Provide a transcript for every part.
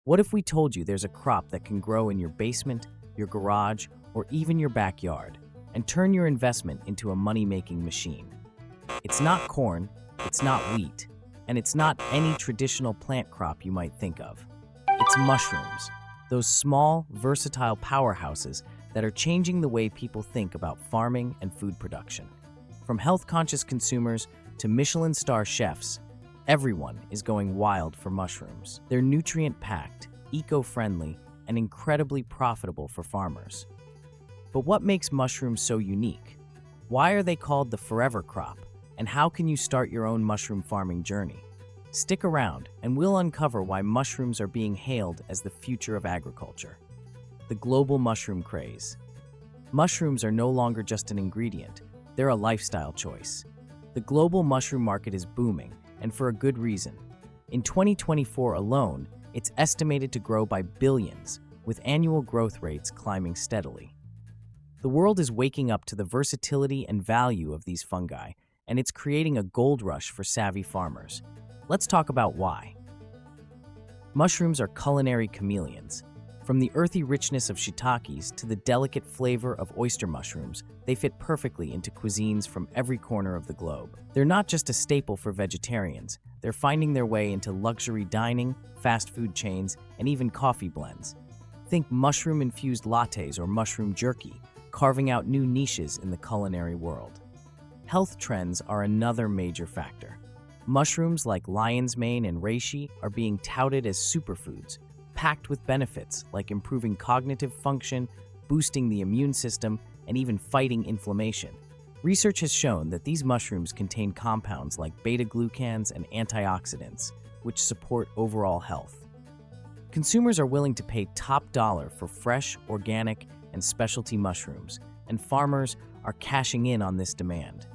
What if we told you there's a crop that can grow in your basement, your garage, or even your backyard, and turn your investment into a money-making machine? It's not corn, it's not wheat, and it's not any traditional plant crop you might think of. It's mushrooms, those small, versatile powerhouses that are changing the way people think about farming and food production. From health-conscious consumers to Michelin star chefs, everyone is going wild for mushrooms. They're nutrient-packed, eco-friendly, and incredibly profitable for farmers. But what makes mushrooms so unique? Why are they called the forever crop? And how can you start your own mushroom farming journey? Stick around, and we'll uncover why mushrooms are being hailed as the future of agriculture. The global mushroom craze. Mushrooms are no longer just an ingredient, they're a lifestyle choice. The global mushroom market is booming, and for a good reason. In 2024 alone, it's estimated to grow by billions, with annual growth rates climbing steadily. The world is waking up to the versatility and value of these fungi, and it's creating a gold rush for savvy farmers. Let's talk about why. Mushrooms are culinary chameleons. From the earthy richness of shiitakes to the delicate flavor of oyster mushrooms, they fit perfectly into cuisines from every corner of the globe. They're not just a staple for vegetarians, they're finding their way into luxury dining, fast food chains, and even coffee blends. Think mushroom-infused lattes or mushroom jerky, carving out new niches in the culinary world. Health trends are another major factor. Mushrooms like lion's mane and reishi are being touted as superfoods, packed with benefits like improving cognitive function, boosting the immune system, and even fighting inflammation. Research has shown that these mushrooms contain compounds like beta-glucans and antioxidants, which support overall health. Consumers are willing to pay top dollar for fresh, organic, and specialty mushrooms, and farmers are cashing in on this demand.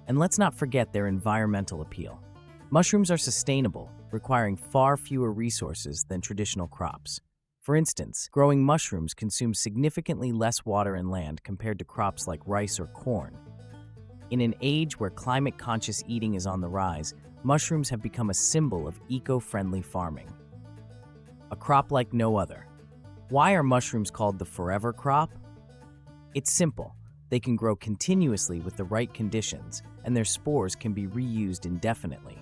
And let's not forget their environmental appeal. Mushrooms are sustainable, requiring far fewer resources than traditional crops. For instance, growing mushrooms consumes significantly less water and land compared to crops like rice or corn. In an age where climate-conscious eating is on the rise, mushrooms have become a symbol of eco-friendly farming. A crop like no other. Why are mushrooms called the forever crop? It's simple. They can grow continuously with the right conditions, and their spores can be reused indefinitely.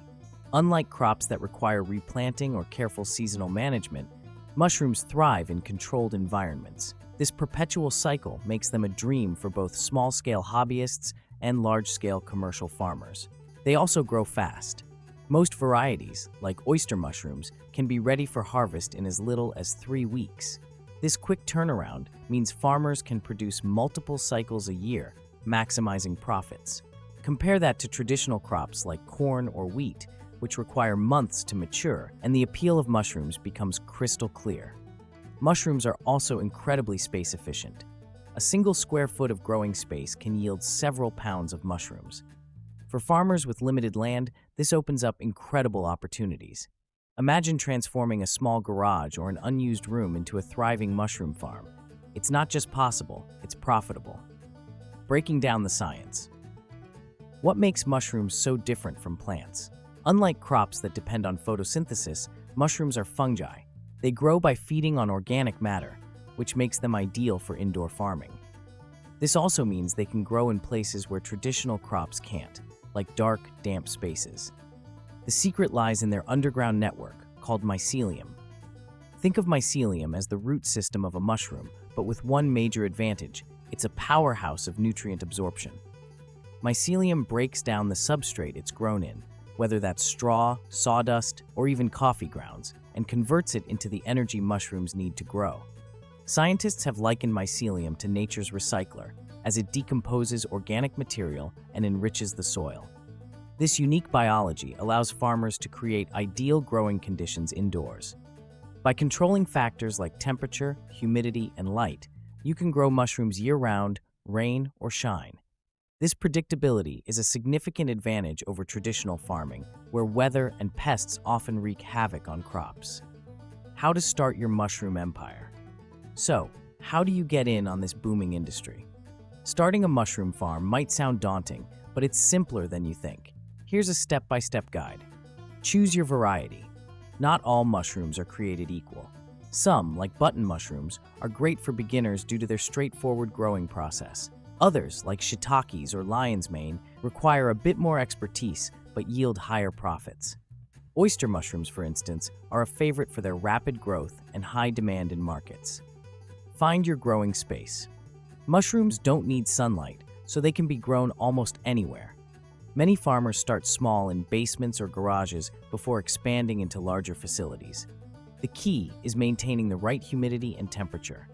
Unlike crops that require replanting or careful seasonal management, mushrooms thrive in controlled environments. This perpetual cycle makes them a dream for both small-scale hobbyists and large-scale commercial farmers. They also grow fast. Most varieties, like oyster mushrooms, can be ready for harvest in as little as 3 weeks. This quick turnaround means farmers can produce multiple cycles a year, maximizing profits. Compare that to traditional crops like corn or wheat, which require months to mature, and the appeal of mushrooms becomes crystal clear. Mushrooms are also incredibly space efficient. A single square foot of growing space can yield several pounds of mushrooms. For farmers with limited land, this opens up incredible opportunities. Imagine transforming a small garage or an unused room into a thriving mushroom farm. It's not just possible, it's profitable. Breaking down the science. What makes mushrooms so different from plants? Unlike crops that depend on photosynthesis, mushrooms are fungi. They grow by feeding on organic matter, which makes them ideal for indoor farming. This also means they can grow in places where traditional crops can't, like dark, damp spaces. The secret lies in their underground network, called mycelium. Think of mycelium as the root system of a mushroom, but with one major advantage: it's a powerhouse of nutrient absorption. Mycelium breaks down the substrate it's grown in, whether that's straw, sawdust, or even coffee grounds, and converts it into the energy mushrooms need to grow. Scientists have likened mycelium to nature's recycler, as it decomposes organic material and enriches the soil. This unique biology allows farmers to create ideal growing conditions indoors. By controlling factors like temperature, humidity, and light, you can grow mushrooms year-round, rain or shine. This predictability is a significant advantage over traditional farming, where weather and pests often wreak havoc on crops. How to start your mushroom empire. So, how do you get in on this booming industry? Starting a mushroom farm might sound daunting, but it's simpler than you think. Here's a step-by-step guide. Choose your variety. Not all mushrooms are created equal. Some, like button mushrooms, are great for beginners due to their straightforward growing process. Others, like shiitakes or lion's mane, require a bit more expertise but yield higher profits. Oyster mushrooms, for instance, are a favorite for their rapid growth and high demand in markets. Find your growing space. Mushrooms don't need sunlight, so they can be grown almost anywhere. Many farmers start small in basements or garages before expanding into larger facilities. The key is maintaining the right humidity and temperature.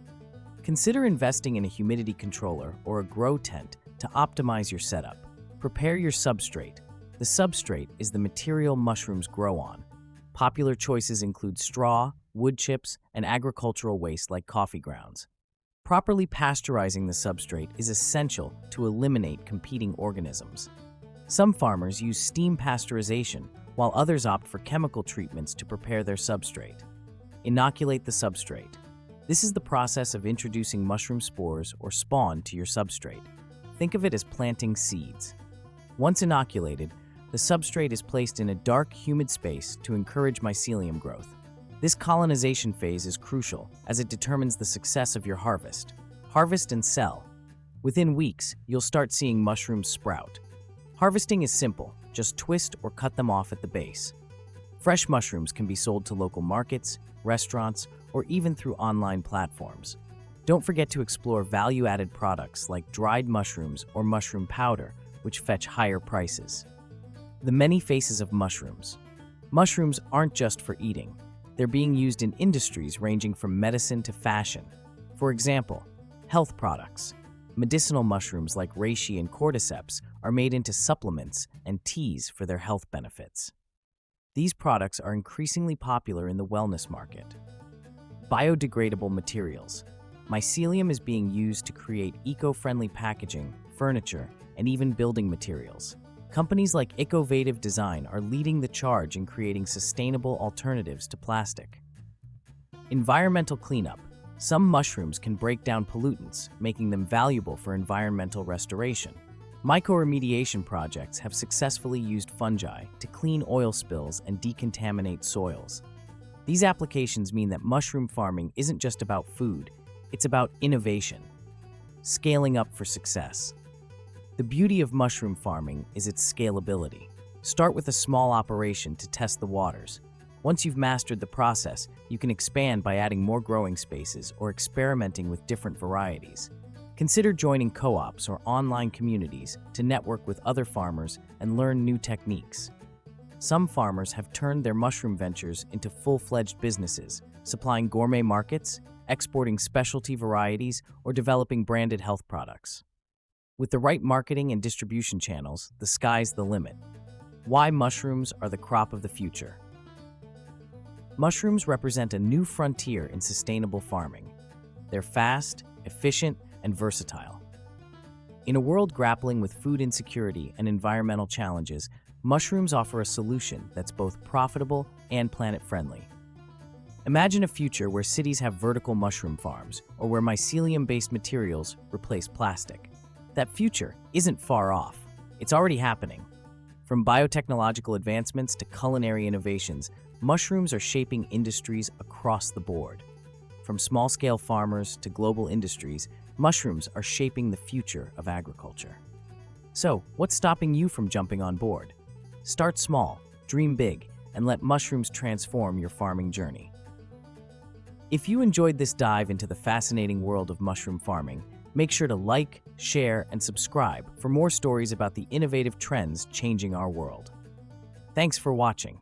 Consider investing in a humidity controller or a grow tent to optimize your setup. Prepare your substrate. The substrate is the material mushrooms grow on. Popular choices include straw, wood chips, and agricultural waste like coffee grounds. Properly pasteurizing the substrate is essential to eliminate competing organisms. Some farmers use steam pasteurization, while others opt for chemical treatments to prepare their substrate. Inoculate the substrate. This is the process of introducing mushroom spores or spawn to your substrate. Think of it as planting seeds. Once inoculated, the substrate is placed in a dark, humid space to encourage mycelium growth. This colonization phase is crucial as it determines the success of your harvest. Harvest and sell. Within weeks, you'll start seeing mushrooms sprout. Harvesting is simple, just twist or cut them off at the base. Fresh mushrooms can be sold to local markets, restaurants, or even through online platforms. Don't forget to explore value-added products like dried mushrooms or mushroom powder, which fetch higher prices. The many faces of mushrooms. Mushrooms aren't just for eating. They're being used in industries ranging from medicine to fashion. For example, health products. Medicinal mushrooms like reishi and cordyceps are made into supplements and teas for their health benefits. These products are increasingly popular in the wellness market. Biodegradable materials. Mycelium is being used to create eco-friendly packaging, furniture, and even building materials. Companies like Innovative Design are leading the charge in creating sustainable alternatives to plastic. Environmental cleanup. Some mushrooms can break down pollutants, making them valuable for environmental restoration. Mycoremediation projects have successfully used fungi to clean oil spills and decontaminate soils. These applications mean that mushroom farming isn't just about food, it's about innovation. Scaling up for success. The beauty of mushroom farming is its scalability. Start with a small operation to test the waters. Once you've mastered the process, you can expand by adding more growing spaces or experimenting with different varieties. Consider joining co-ops or online communities to network with other farmers and learn new techniques. Some farmers have turned their mushroom ventures into full-fledged businesses, supplying gourmet markets, exporting specialty varieties, or developing branded health products. With the right marketing and distribution channels, the sky's the limit. Why mushrooms are the crop of the future. Mushrooms represent a new frontier in sustainable farming. They're fast, efficient, and versatile. In a world grappling with food insecurity and environmental challenges, mushrooms offer a solution that's both profitable and planet-friendly. Imagine a future where cities have vertical mushroom farms or where mycelium-based materials replace plastic. That future isn't far off. It's already happening. From biotechnological advancements to culinary innovations, mushrooms are shaping industries across the board. From small-scale farmers to global industries, mushrooms are shaping the future of agriculture. So, what's stopping you from jumping on board? Start small, dream big, and let mushrooms transform your farming journey. If you enjoyed this dive into the fascinating world of mushroom farming, make sure to like, share, and subscribe for more stories about the innovative trends changing our world. Thanks for watching.